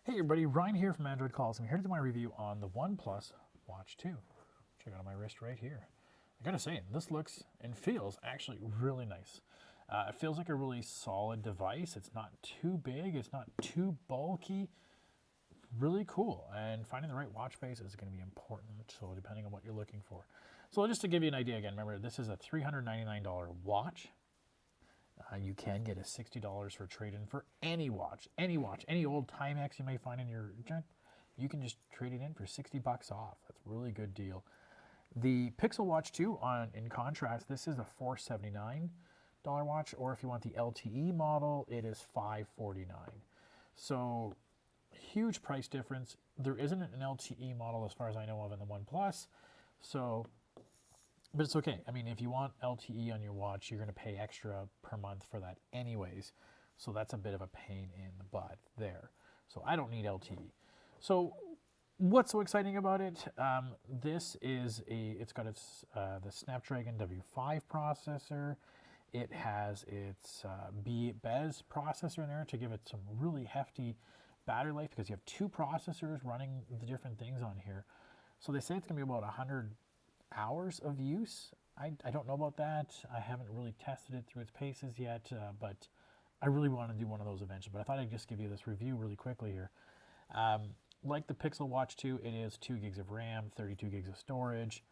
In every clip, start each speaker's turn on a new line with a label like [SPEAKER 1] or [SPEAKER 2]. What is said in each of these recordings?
[SPEAKER 1] Hey everybody, Ryan here from Android Calls. I'm here to do my review on the OnePlus Watch 2, which I got on my wrist right here. I gotta say, this looks and feels actually really nice. It feels like a really solid device. It's not too big, it's not too bulky. Really cool, and finding the right watch face is going to be important, so depending on what you're looking for. So just to give you an idea again, remember this is a $399 watch. You can get a $60 for trade-in for any watch, any old Timex you may find in your junk. You can just trade it in for 60 bucks off. That's a really good deal. The Pixel Watch 2, in contrast, this is a $479 watch, or if you want the LTE model, it is $549. So huge price difference. There isn't an LTE model as far as I know of in the OnePlus, so. But it's okay. I mean, if you want LTE on your watch, you're going to pay extra per month for that anyways. So that's a bit of a pain in the butt there. So I don't need LTE. So what's so exciting about it? It's got the Snapdragon W5 processor. It has its BES processor in there to give it some really hefty battery life because you have two processors running the different things on here. So they say it's going to be about 100 hours of use. I don't know about that. I haven't really tested it through its paces yet, but I really want to do one of those eventually. But I thought I'd just give you this review really quickly here. Like the Pixel Watch 2, it is 2 gigs of RAM, 32 gigs of storage,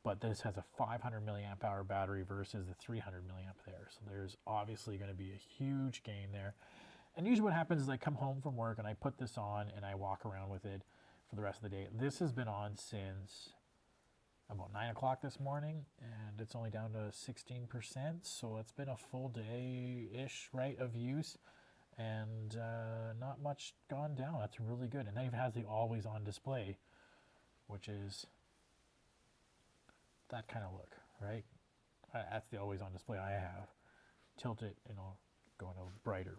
[SPEAKER 1] but this has a 500 milliamp hour battery versus the 300 milliamp there. So there's obviously going to be a huge gain there. And usually what happens is I come home from work and I put this on and I walk around with it for the rest of the day. This has been on since about 9 o'clock this morning, and it's only down to 16%, so it's been a full day-ish, right, of use, and not much gone down. That's really good. And it even has the always-on display, which is that kind of look, right? That's the always-on display I have. Tilt it, going a little brighter.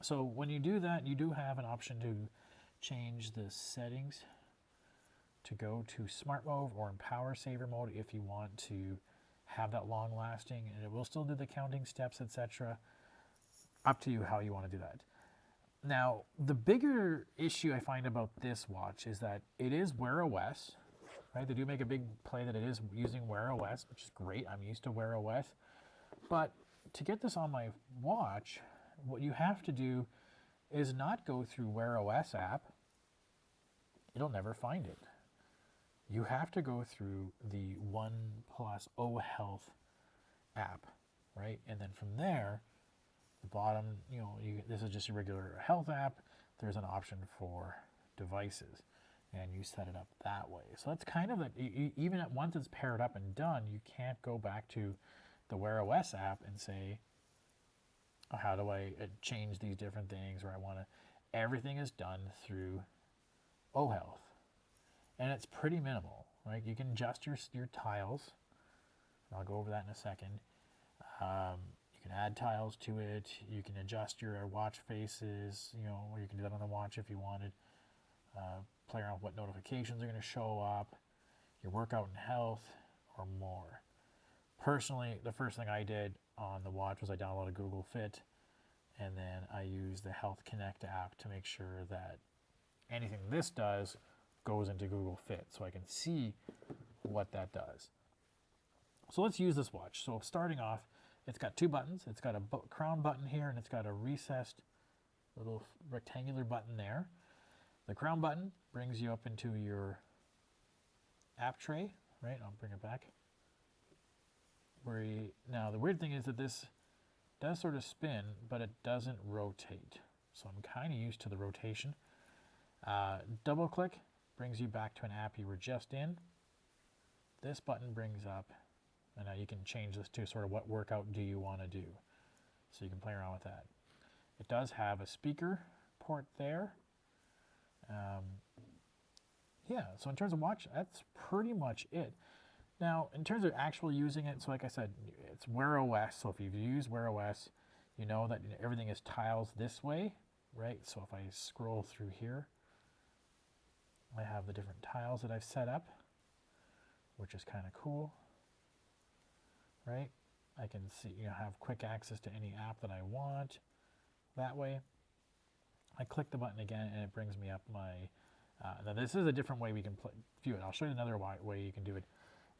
[SPEAKER 1] So when you do that, you do have an option to change the settings to go to smart mode or in power saver mode if you want to have that long lasting, and it will still do the counting steps, etc. Up to you how you want to do that. Now, the bigger issue I find about this watch is that it is Wear OS, right? They do make a big play that it is using Wear OS, which is great. I'm used to Wear OS. But to get this on my watch, what you have to do is not go through Wear OS app. It'll never find it. You have to go through the OnePlus O Health app, right? And then from there, the bottom, this is just a regular health app. There's an option for devices, and you set it up that way. So that's kind of even at once it's paired up and done, you can't go back to the Wear OS app and say, oh, how do I change these different things, or I want to. Everything is done through O Health. And it's pretty minimal, right? You can adjust your tiles. I'll go over that in a second. You can add tiles to it. You can adjust your watch faces, or you can do that on the watch if you wanted. Play around with what notifications are going to show up, your workout and health, or more. Personally, the first thing I did on the watch was I downloaded Google Fit, and then I used the Health Connect app to make sure that anything this does goes into Google Fit, so I can see what that does. So let's use this watch. So starting off, it's got two buttons. It's got a crown button here, and it's got a recessed little rectangular button there. The crown button brings you up into your app tray, right? I'll bring it back. Now the weird thing is that this does sort of spin, but it doesn't rotate. So I'm kind of used to the rotation. Double click brings you back to an app you were just in. This button brings up, and now you can change this to sort of what workout do you want to do. So you can play around with that. It does have a speaker port there. So in terms of watch, that's pretty much it. Now, in terms of actually using it, so like I said, it's Wear OS. So if you've used Wear OS, you know that everything is tiles this way, right? So if I scroll through here, I have the different tiles that I've set up, which is kind of cool, right? I can see, have quick access to any app that I want that way. I click the button again, and it brings me up my. Now this is a different way we can view it. I'll show you another way you can do it.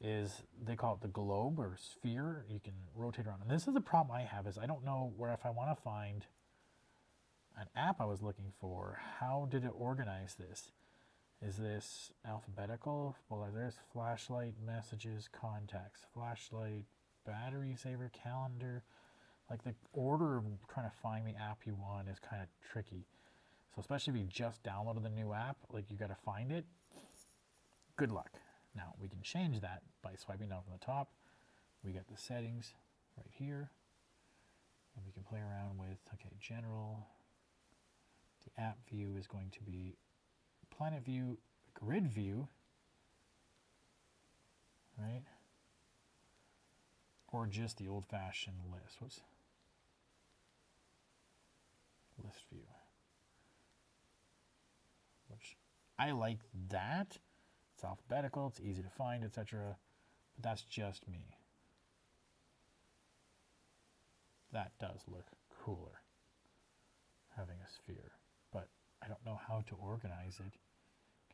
[SPEAKER 1] Is they call it the globe or sphere. You can rotate around. And this is the problem I have is I don't know where if I want to find an app I was looking for, how did it organize this? Is this alphabetical? Well, there's flashlight, messages, contacts, flashlight, battery saver, calendar. Like the order of trying to find the app you want is kind of tricky. So especially if you just downloaded the new app, like you got to find it. Good luck. Now we can change that by swiping down from the top. We get the settings right here, and we can play around with, okay, general. The app view is going to be planet view, grid view, right? Or just the old-fashioned list. Whoops. List view. Which I like that. It's alphabetical, it's easy to find, etc. But that's just me. That does look cooler, having a sphere. But I don't know how to organize it.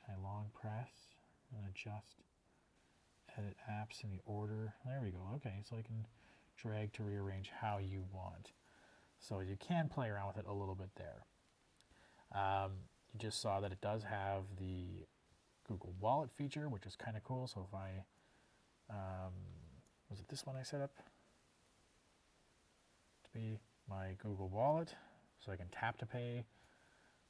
[SPEAKER 1] Can I long press and adjust? Edit apps in the order. There we go. Okay, so I can drag to rearrange how you want. So you can play around with it a little bit there. You just saw that it does have the Google Wallet feature, which is kind of cool. So if I, was it this one I set up to be my Google Wallet? So I can tap to pay,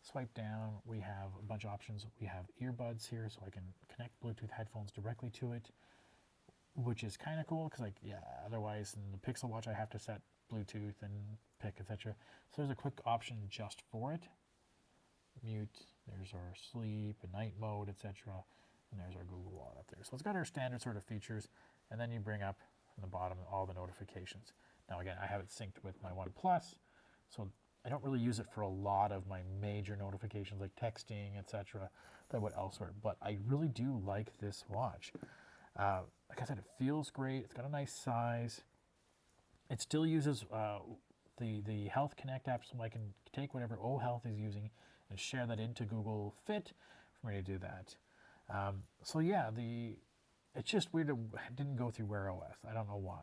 [SPEAKER 1] swipe down. We have a bunch of options. We have earbuds here, so I can connect Bluetooth headphones directly to it, which is kind of cool because, like, yeah, otherwise in the Pixel Watch I have to set Bluetooth and pick, etc. So there's a quick option just for it. Mute, there's our sleep and night mode, etc. And there's our Google Wallet up there. So it's got our standard sort of features, and then you bring up from the bottom all the notifications. Now again, I have it synced with my OnePlus, so I don't really use it for a lot of my major notifications like texting, etc. that I would elsewhere, but I really do like this watch. Like I said, it feels great. It's got a nice size. It still uses the Health Connect app, so I can take whatever O Health is using and share that into Google Fit for me to do that. So yeah, it's just weird it didn't go through Wear OS. I don't know why.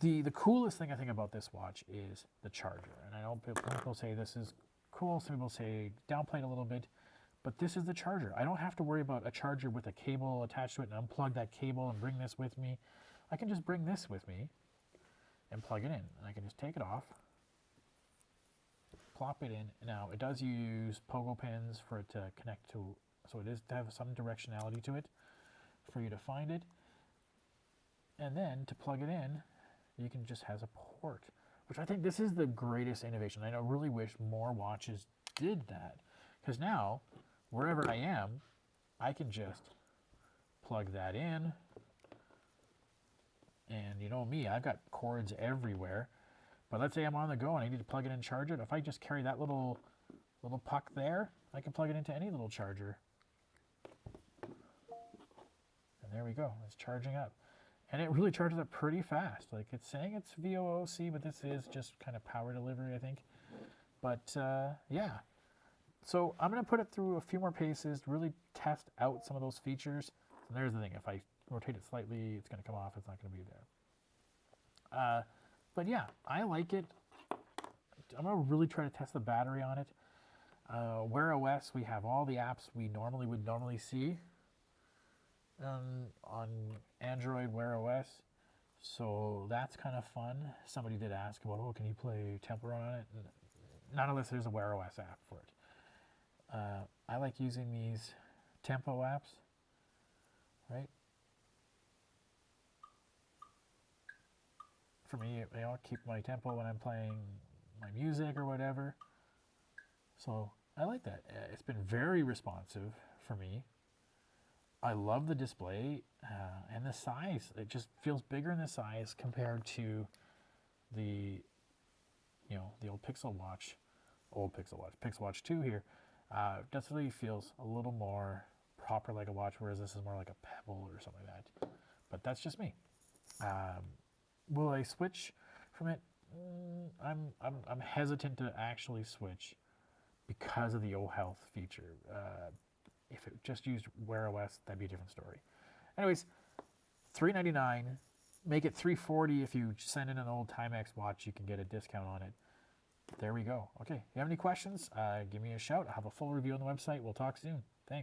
[SPEAKER 1] The coolest thing I think about this watch is the charger. And I know people say this is cool, some people say downplay it a little bit, but this is the charger. I don't have to worry about a charger with a cable attached to it and unplug that cable and bring this with me. I can just bring this with me and plug it in. And I can just take it off, plop it in. Now, it does use pogo pins for it to connect to, so it is to have some directionality to it for you to find it. And then to plug it in, you can just has a port, which I think this is the greatest innovation. I really wish more watches did that, because now, wherever I am, I can just plug that in. And you know me, I've got cords everywhere. But let's say I'm on the go and I need to plug it in and charge it. If I just carry that little puck there, I can plug it into any little charger. And there we go, it's charging up. And it really charges up pretty fast. Like, it's saying it's VOOC, but this is just kind of power delivery, I think. But yeah. So I'm going to put it through a few more paces to really test out some of those features. And there's the thing, if I rotate it slightly, it's going to come off, it's not going to be there. But yeah, I like it. I'm going to really try to test the battery on it. Wear OS, we have all the apps we would normally see on Android Wear OS. So that's kind of fun. Somebody did ask about, oh, can you play Temple Run on it? Not unless there's a Wear OS app for it. I like using these tempo apps, right? For me, I'll keep my tempo when I'm playing my music or whatever. So I like that. It's been very responsive for me. I love the display and the size. It just feels bigger in the size compared to the old Pixel Watch, Pixel Watch 2 here. Definitely feels a little more proper like a watch, whereas this is more like a Pebble or something like that. But that's just me. Will I switch from it? I'm hesitant to actually switch because of the O Health feature. If it just used Wear OS, that'd be a different story. Anyways, $399. Make it $340 if you send in an old Timex watch. You can get a discount on it. There we go. Okay, if you have any questions, give me a shout. I'll have a full review on the website. We'll talk soon.